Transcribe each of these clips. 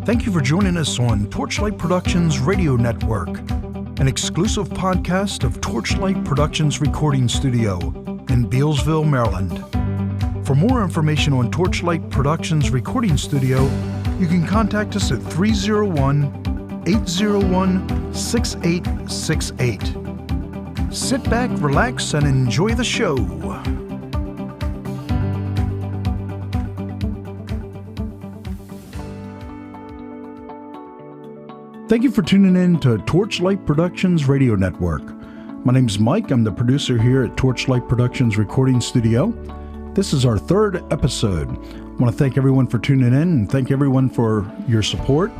Thank you for joining us on Torchlight Productions Radio Network, an exclusive podcast of Torchlight Productions Recording Studio in Bealsville, Maryland. For more information on Torchlight Productions Recording Studio, you can contact us at 301-801-6868. Sit back, relax, and enjoy the show. Thank you for tuning in to Torchlight Productions Radio Network. My name's Mike. I'm the producer here at Torchlight Productions Recording Studio. This is our third episode. I want to thank everyone for tuning in and thank everyone for your support.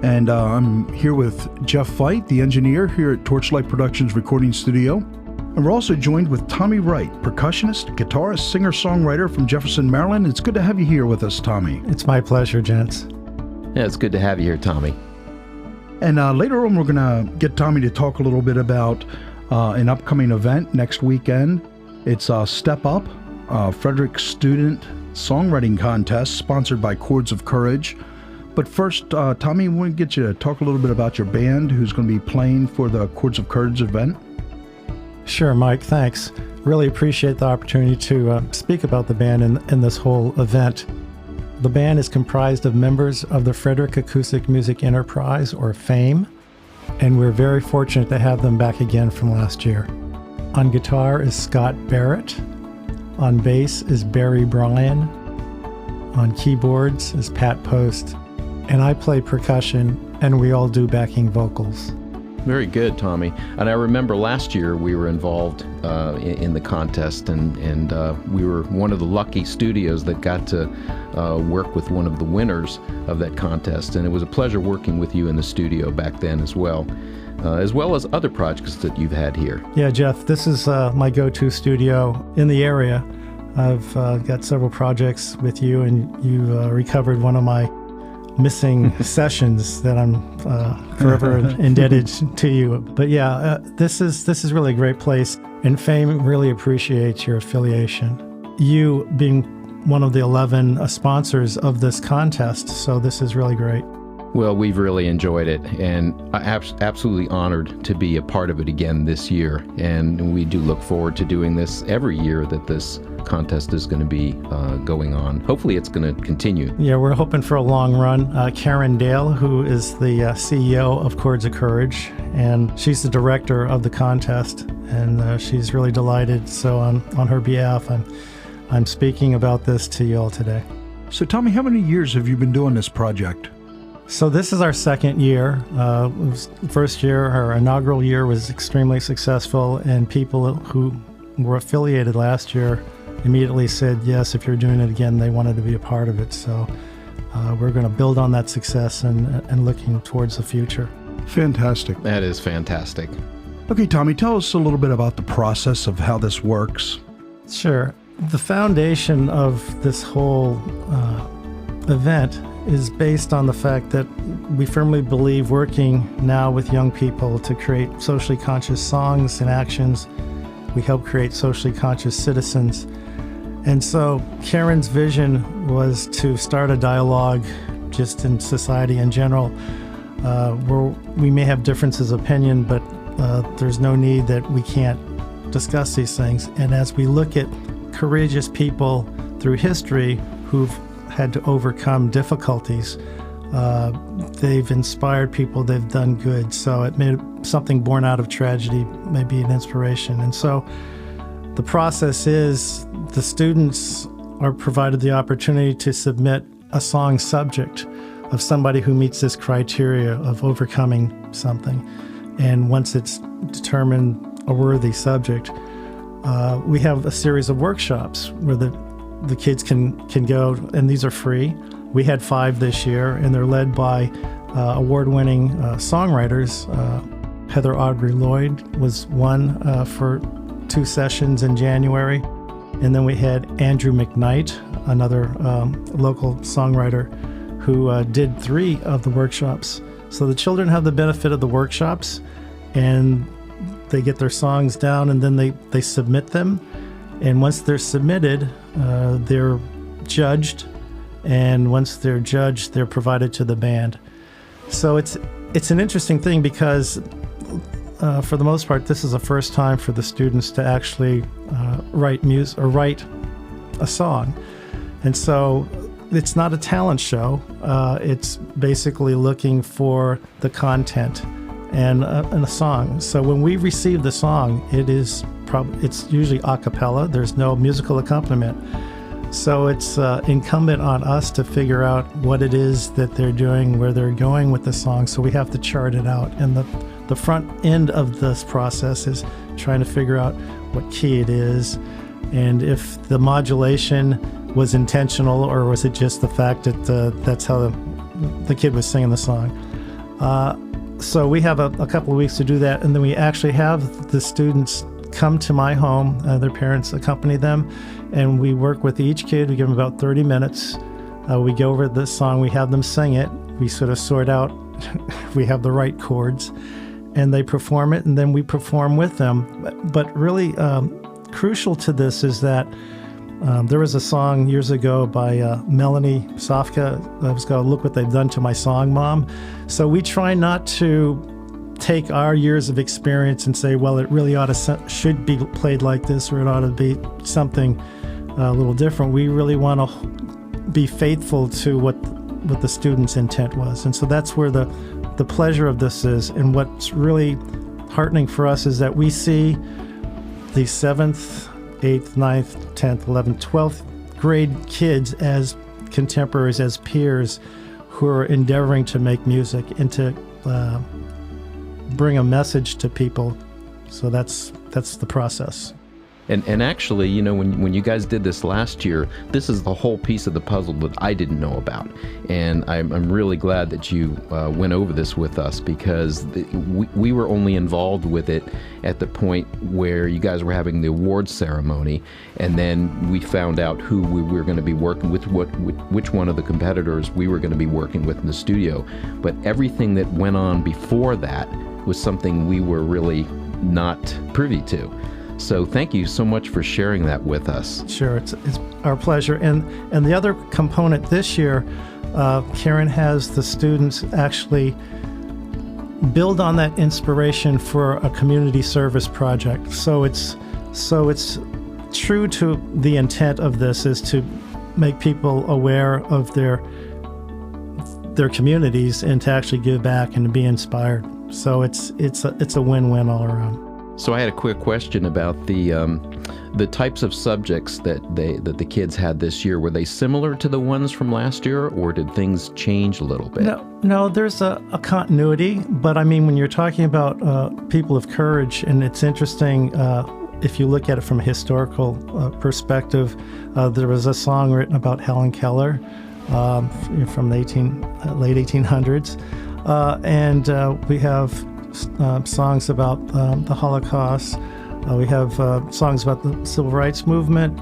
And I'm here with Jeff Veit, the engineer here at Torchlight Productions Recording Studio. And we're also joined with Tomy Wright, percussionist, guitarist, singer-songwriter from Jefferson, Maryland. It's good to have you here with us, Tomy. It's my pleasure, gents. Yeah, it's good to have you here, Tomy. And later on, we're going to get Tomy to talk a little bit about an upcoming event next weekend. It's Step Up, Frederick Student Songwriting Contest, sponsored by Chords of Courage. But first, Tomy, I want to get you to talk a little bit about your band, who's going to be playing for the Chords of Courage event. Sure, Mike, thanks. Really appreciate the opportunity to speak about the band in this whole event. The band is comprised of members of the Frederick Acoustic Music Enterprise, or FAME, and we're very fortunate to have them back again from last year. On guitar is Scott Barrett. On bass is Barry Bryan. On keyboards is Pat Post. And I play percussion, and we all do backing vocals. Very good, Tomy. And I remember last year we were involved in the contest, and we were one of the lucky studios that got to work with one of the winners of that contest. And it was a pleasure working with you in the studio back then as well as other projects that you've had here. Yeah, Jeff, this is my go-to studio in the area. I've got several projects with you, and you recovered one of my missing sessions that I'm forever indebted to you. But yeah, this is really a great place, and FAME really appreciates your affiliation. You being one of the 11 sponsors of this contest, so this is really great. Well, we've really enjoyed it, and I'm absolutely honored to be a part of it again this year. And we do look forward to doing this every year that this contest is going to be going on. Hopefully it's going to continue. Yeah, we're hoping for a long run. Karen Dale, who is the CEO of Chords of Courage, and she's the director of the contest, and she's really delighted. So on her behalf, I'm speaking about this to you all today. So Tomy, how many years have you been doing this project? So this is our second year. First year, our inaugural year, was extremely successful, and people who were affiliated last year immediately said, yes, if you're doing it again, they wanted to be a part of it. So we're going to build on that success and looking towards the future. Fantastic. That is fantastic. Okay, Tomy, tell us a little bit about the process of how this works. Sure. The foundation of this whole event is based on the fact that we firmly believe working now with young people to create socially conscious songs and actions, we help create socially conscious citizens. And so Karen's vision was to start a dialogue just in society in general, where we may have differences of opinion, but there's no need that we can't discuss these things. And as we look at courageous people through history who've had to overcome difficulties, they've inspired people, they've done good. So it made something born out of tragedy, maybe an inspiration. And so the process is the students are provided the opportunity to submit a song subject of somebody who meets this criteria of overcoming something. And once it's determined a worthy subject, we have a series of workshops where the kids can go, and these are free. We had 5 this year, and they're led by award-winning songwriters. Heather Audrey Lloyd was one for 2 sessions in January. And then we had Andrew McKnight, another local songwriter, who did 3 of the workshops. So the children have the benefit of the workshops, and they get their songs down, and then they submit them. And once they're submitted, they're judged and once they're judged, they're provided to the band. So it's an interesting thing because for the most part, this is the first time for the students to actually write music or write a song. And so it's not a talent show. It's basically looking for the content and a song. So when we receive the song, it's usually a cappella. There's no musical accompaniment. So it's incumbent on us to figure out what it is that they're doing, where they're going with the song. So we have to chart it out. And the front end of this process is trying to figure out what key it is, and if the modulation was intentional or was it just the fact that that's how the kid was singing the song. So we have a couple of weeks to do that, and then we actually have the students come to my home. Their parents accompany them, and we work with each kid. We give them about 30 minutes. We go over the song. We have them sing it. We sort of sort out if we have the right chords, and they perform it, and then we perform with them. But really crucial to this is that there was a song years ago by Melanie Sofka that was called "Look What They've Done to My Song, Mom." So we try not to take our years of experience and say, well, it really should be played like this, or it ought to be something a little different. We really want to be faithful to what the student's intent was. And so that's where the pleasure of this is. And what's really heartening for us is that we see the 7th, 8th, 9th, 10th, 11th, 12th grade kids as contemporaries, as peers who are endeavoring to make music and to bring a message to people. So that's the process. And actually, you know, when you guys did this last year, this is the whole piece of the puzzle that I didn't know about. And I'm really glad that you went over this with us, because we were only involved with it at the point where you guys were having the awards ceremony, and then we found out who we were going to be working with, which one of the competitors we were going to be working with in the studio. But everything that went on before that was something we were really not privy to. So thank you so much for sharing that with us. Sure, it's our pleasure. And the other component this year, Karen has the students actually build on that inspiration for a community service project. So it's true to the intent of this is to make people aware of their communities and to actually give back and to be inspired. So it's a win-win all around. So I had a quick question about the types of subjects that the kids had this year. Were they similar to the ones from last year, or did things change a little bit? No, there's a continuity. But I mean, when you're talking about people of courage, and it's interesting if you look at it from a historical perspective, there was a song written about Helen Keller from the late 1800s, and we have songs about the Holocaust. We have songs about the Civil Rights Movement.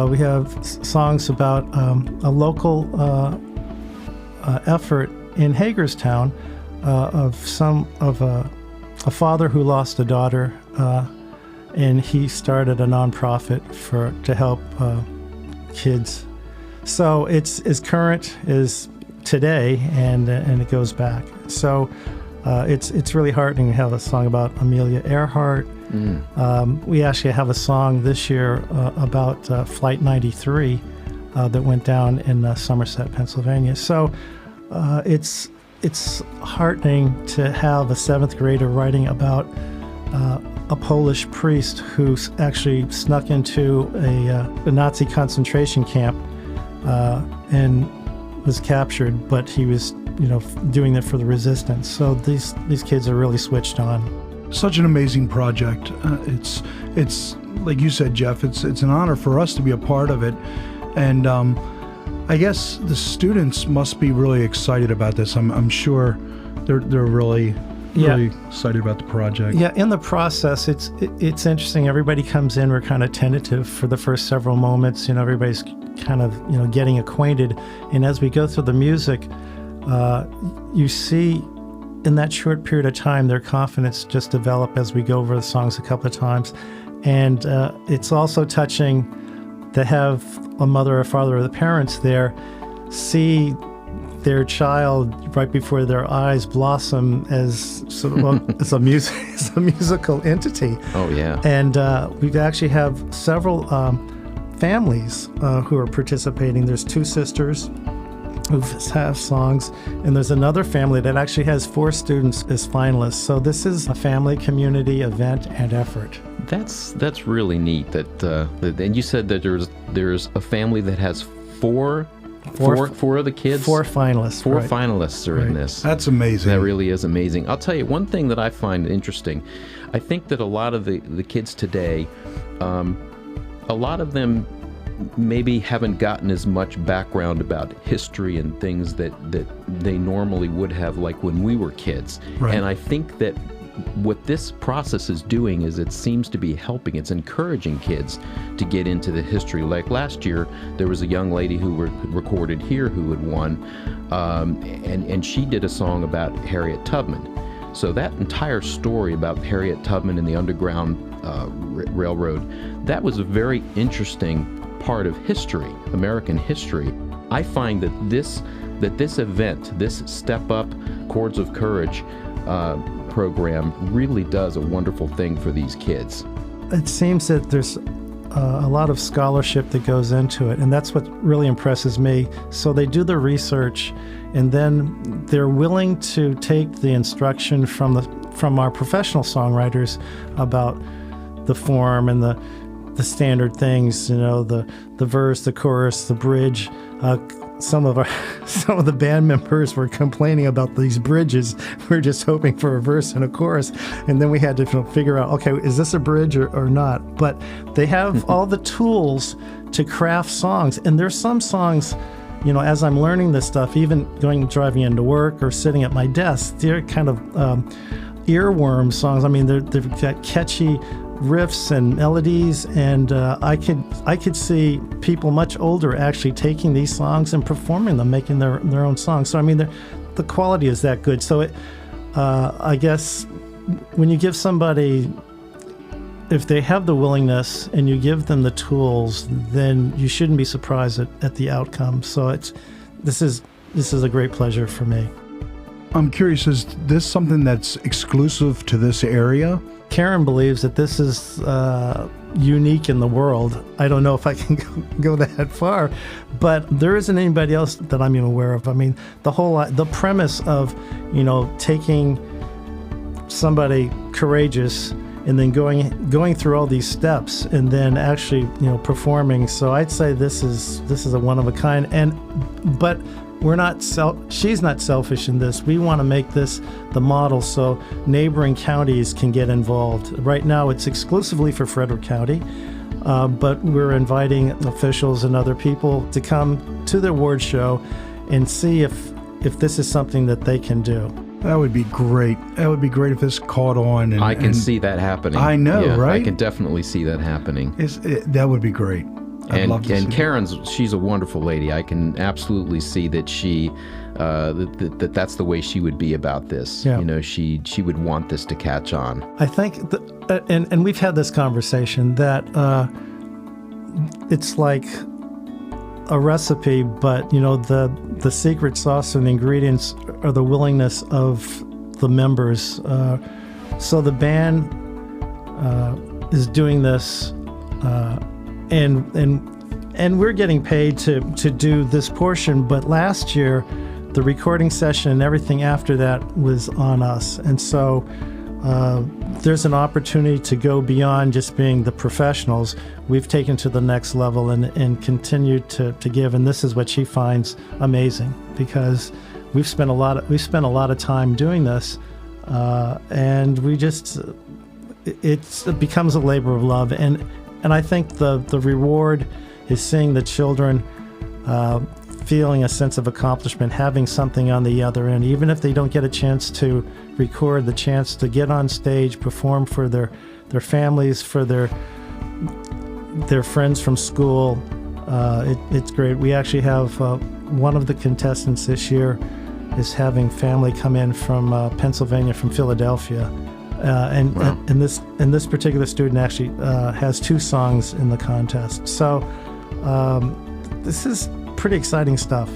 We have songs about a local effort in Hagerstown of a father who lost a daughter, and he started a nonprofit to help kids. So it's as current as today, and it goes back. So. It's really heartening to have a song about Amelia Earhart. We actually have a song this year about Flight 93 that went down in Somerset, Pennsylvania. So it's heartening to have a 7th grader writing about a Polish priest who actually snuck into a Nazi concentration camp and was captured, but he was doing that for the resistance. So these kids are really switched on. Such an amazing project. It's like you said, Jeff, it's an honor for us to be a part of it. And I guess the students must be really excited about this. I'm sure they're really excited about the project. Yeah, in the process, it's interesting. Everybody comes in, we're kind of tentative for the first several moments. Everybody's kind of getting acquainted. And as we go through the music, you see in that short period of time their confidence just develop as we go over the songs a couple of times. And it's also touching to have a mother or father or the parents there see their child right before their eyes blossom as sort of as a musical entity. Oh yeah. And we actually have several families who are participating. There's 2 sisters who have songs, and there's another family that actually has 4 students as finalists. So this is a family community event and effort. That's really neat. And you said that there's a family that has four of the kids. 4 finalists. 4 right. finalists are in this. That's amazing. That really is amazing. I'll tell you one thing that I find interesting. I think that a lot of the kids today, a lot of them maybe haven't gotten as much background about history and things that they normally would have, like when we were kids. Right. And I think that what this process is doing is it seems to be helping. It's encouraging kids to get into the history. Like last year, there was a young lady who recorded here who had won, and she did a song about Harriet Tubman. So that entire story about Harriet Tubman and the Underground Railroad, that was a very interesting part of history, American history. I find that this event, this Step Up Chords of Courage program really does a wonderful thing for these kids. It seems that there's a lot of scholarship that goes into it, and that's what really impresses me. So they do the research, and then they're willing to take the instruction from our professional songwriters about the form and the standard things, the verse, the chorus, the bridge. Some of the band members were complaining about these bridges. We're just hoping for a verse and a chorus, and then we had to figure out, okay, is this a bridge or not? But they have all the tools to craft songs, and there's some songs, as I'm learning this stuff, even driving into work or sitting at my desk, they're kind of earworm songs. I mean, they've got catchy riffs and melodies, and I could see people much older actually taking these songs and performing them, making their own songs. So I mean, the quality is that good. So I guess when you give somebody, if they have the willingness and you give them the tools, then you shouldn't be surprised at the outcome. So this is a great pleasure for me. I'm curious, is this something that's exclusive to this area? Karen believes that this is unique in the world. I don't know if I can go that far, but there isn't anybody else that I'm even aware of. I mean, the premise of, taking somebody courageous and then going through all these steps and then actually, performing. So I'd say this is a one of a kind. But she's not selfish in this. We want to make this the model so neighboring counties can get involved. Right now it's exclusively for Frederick County, but we're inviting officials and other people to come to the award show and see if this is something that they can do. That would be great. That would be great if this caught on. I can see that happening. I know, right? I can definitely see that happening. That would be great. And Karen's, she's a wonderful lady. I can absolutely see that she, that's the way she would be about this. Yeah. She would want this to catch on. I think, and we've had this conversation, that it's like a recipe, but the secret sauce and the ingredients are the willingness of the members. So the band is doing this. And we're getting paid to do this portion, but last year the recording session and everything after that was on us. And so there's an opportunity to go beyond just being the professionals. We've taken to the next level and continued to give, and this is what she finds amazing, because we've spent a lot of time doing this, and it becomes a labor of love. And I think the reward is seeing the children feeling a sense of accomplishment, having something on the other end, even if they don't get a chance to record, the chance to get on stage, perform for their families, for their friends from school. It's great. We actually have one of the contestants this year is having family come in from Pennsylvania, from Philadelphia. Wow. And this particular student actually has 2 songs in the contest. So this is pretty exciting stuff.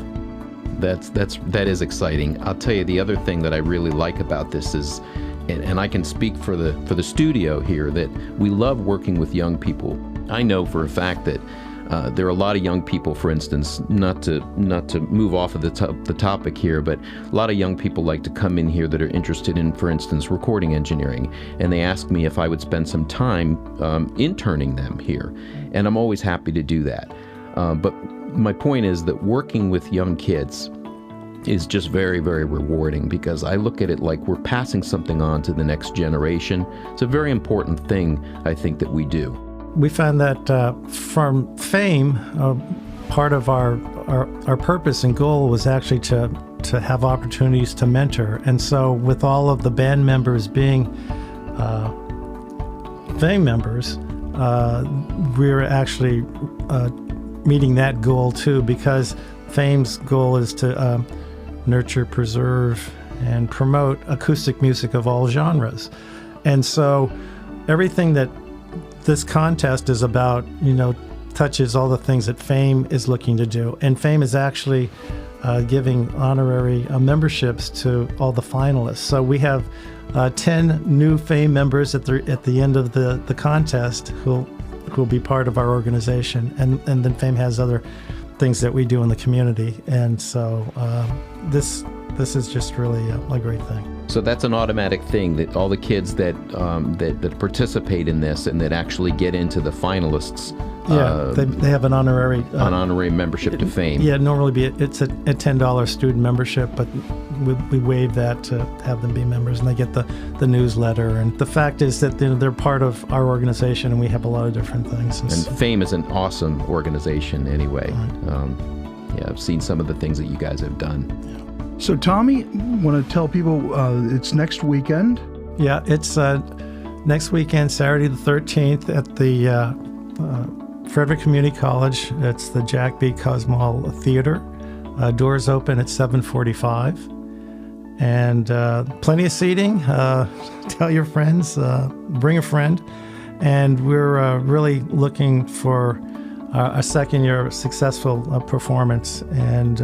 that is exciting. I'll tell you, the other thing that I really like about this is, and I can speak for the studio here, that we love working with young people. I know for a fact that there are a lot of young people, for instance, not to move off of the topic here, but a lot of young people like to come in here that are interested in, for instance, recording engineering, and they ask me if I would spend some time interning them here, and I'm always happy to do that. But my point is that working with young kids is just very, very rewarding, because I look at it like we're passing something on to the next generation. It's a very important thing, I think, that we do. We found that from FAME, part of our purpose and goal was actually to have opportunities to mentor. And so with all of the band members being FAME members, we're actually meeting that goal too, because FAME's goal is to nurture, preserve, and promote acoustic music of all genres. And so everything that this contest is about, touches all the things that FAME is looking to do. And FAME is actually giving honorary memberships to all the finalists. So we have 10 new FAME members at the end of the contest who will be part of our organization. And then FAME has other things that we do in the community. And so this is just really a great thing. So that's an automatic thing, that all the kids that participate in this and that actually get into the finalists, they have an honorary membership to FAME. Yeah, normally it's a $10 student membership, but we waive that to have them be members, and they get the newsletter. And the fact is that they're part of our organization, and we have a lot of different things. And FAME is an awesome organization anyway. Right. I've seen some of the things that you guys have done. Yeah. So, Tomy, want to tell people it's next weekend? Yeah, it's next weekend, Saturday the 13th at the Frederick Community College. It's the Jack B. Cosmall Theater. Doors open at 7:45. And plenty of seating. Tell your friends, bring a friend. And we're really looking for a second year of successful performance. And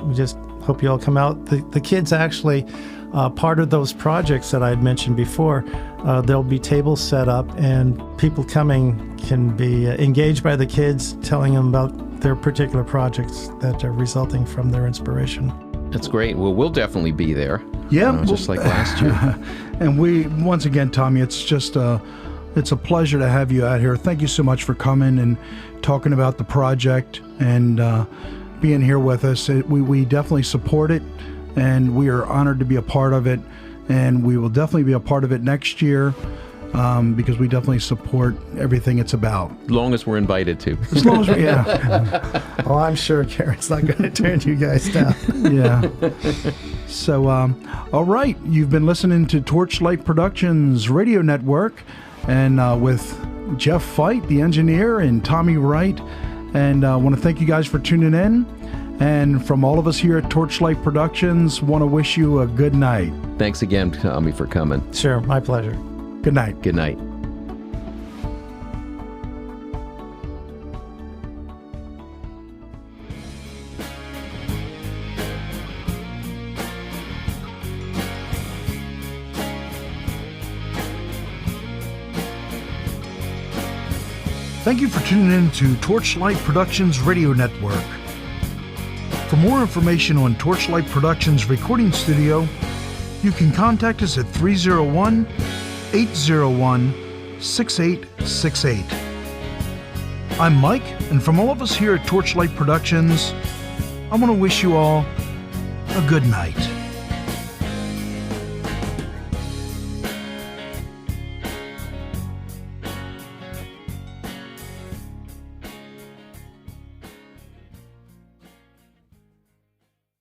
we just hope you all come out. The kids actually, part of those projects that I had mentioned before, there'll be tables set up, and people coming can be engaged by the kids, telling them about their particular projects that are resulting from their inspiration. That's great. Well, we'll definitely be there. Yeah. Just like last year. And once again, Tomy, it's just it's a pleasure to have you out here. Thank you so much for coming and talking about the project and being here with us. We definitely support it, and we are honored to be a part of it, and we will definitely be a part of it next year, because we definitely support everything it's about. As long as we're invited to. As long as yeah. Oh, I'm sure Karen's not going to turn you guys down. Yeah. So, all right, you've been listening to Torchlight Productions Radio Network, and with Jeff Feit, the engineer, and Tomy Wright. And I want to thank you guys for tuning in. And from all of us here at Torchlight Productions, want to wish you a good night. Thanks again, Tomy, for coming. Sure, my pleasure. Good night. Good night. Thank you for tuning in to Torchlight Productions Radio Network. For more information on Torchlight Productions Recording Studio, you can contact us at 301-801-6868. I'm Mike, and from all of us here at Torchlight Productions, I want to wish you all a good night.